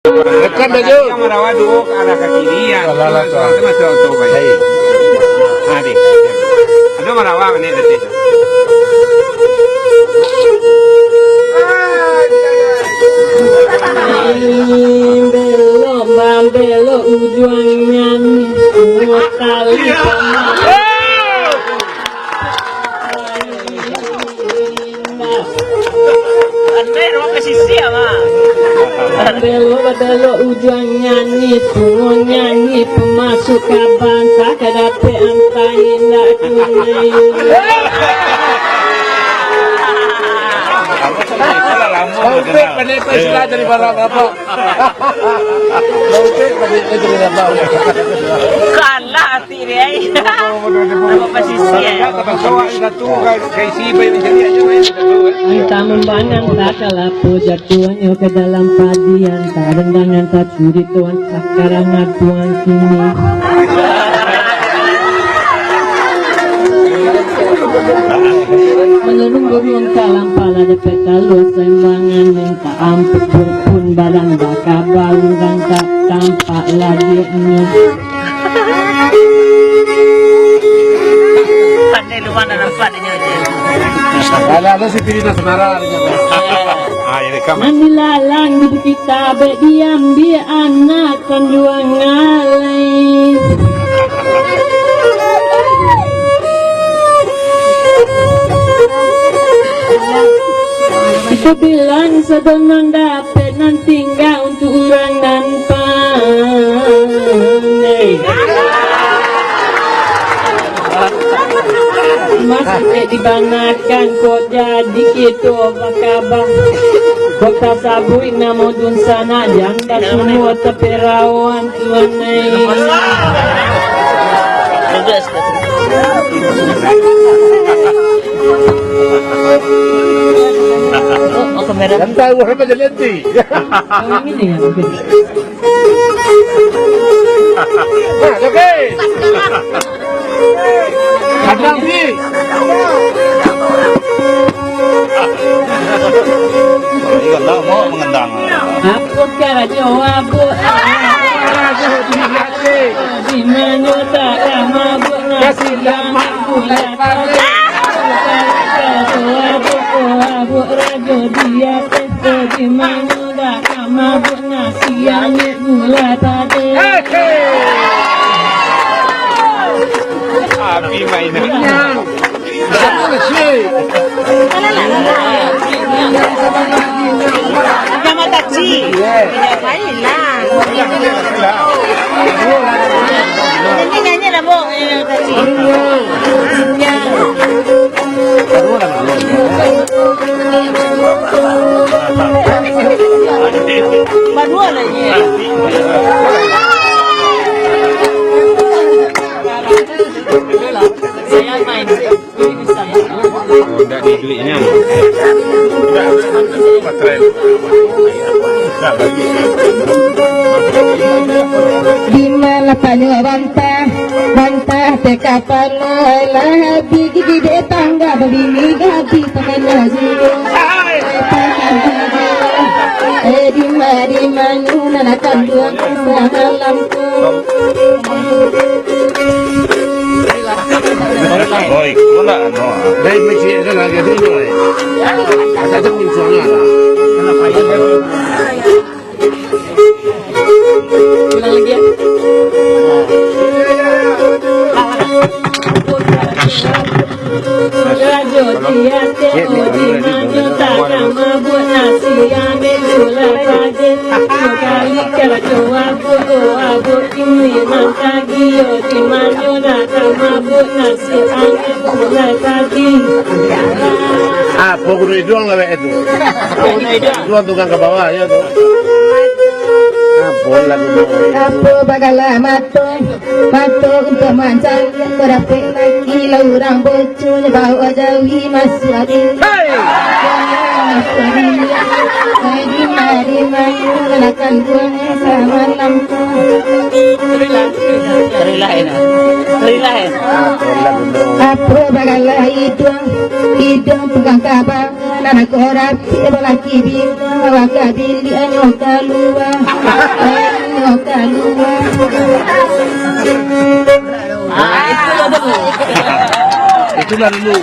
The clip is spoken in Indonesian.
Dekat aja. Kamera waduk arah ke kiri ya. Masih auto baik. Adik. Ada marawa ini nanti. Belok ujungnya nih semua kali belok ujungnya nih semua nyanyi pemasuk kaban tak dapat antain nak tunai. Laupik pandai istilah dari barang apa? Laupik pandai dari apa? Kalah hati dia. Apa posisi ya? Kata soal itu kayak si bayi menjadi aja. Entah membanang tak kalapu jatuhnya ke dalam padian tak rendangan tak curi tuan sekarang tuan sini. Menurun burung kalam pala dapat talus sembangan minta ampun pun badan bakal baru dan tak tampak lagi ini. Pandai luar dan nampak dia je. Ada si Pirina Senara. Mandi lalang di kita berdiam di anak kan dua ngalai. Aku bilang sedang dapat nanti enggak untuk orang dan pandai. Masih dibanakan kau jadi gitu apa kabar? Kau tak sabui nama dun sana janda semua tapi rawan tuanai. Oh kamera. Yang tahu apa jadi nanti? Yang ini ya mungkin. Nah, oke. Kadang sih. Iya lah mau mengendang. Aku kira jawab. Di mana tak mabuk Kasih lama mulai pagi. Abu rajo dia pesto di mana tak mabuk nasi yang gula tadi. Api mainan. Apa sih? Nama taksi. Ngapain lah. Nyanyi lah bu, taksi. Badua lagi. Saya main. Udah di duitnya. Di mana panyo bantah teka panolah gigi de tangga begini gadi pengen zero. Di mana nana kandung malamku. Baik, mana no. Dari Mesir kan lagi dulu. Ada jam soalnya. Kenapa ya? Bilang lagi ya. Rajo dia teo di mana tak mabuk nasi yang gula tadi. Sekali kalau abu ini mangga gio di mana tak mabuk nasi yang gula tadi. Ah, pokok itu doang lah itu. Doang tukang ke bawah ya tuh. Bola Apa bagalah matung untuk mancang berapik lagi laurang bocor bawa jauhi masuk adil. Di mana menakan buang sama lampu. Terilahin. Apa bagalah hidung pegang kabar anak orang lelaki bintang bawa kabil di anyong keluar. Itulah dulu.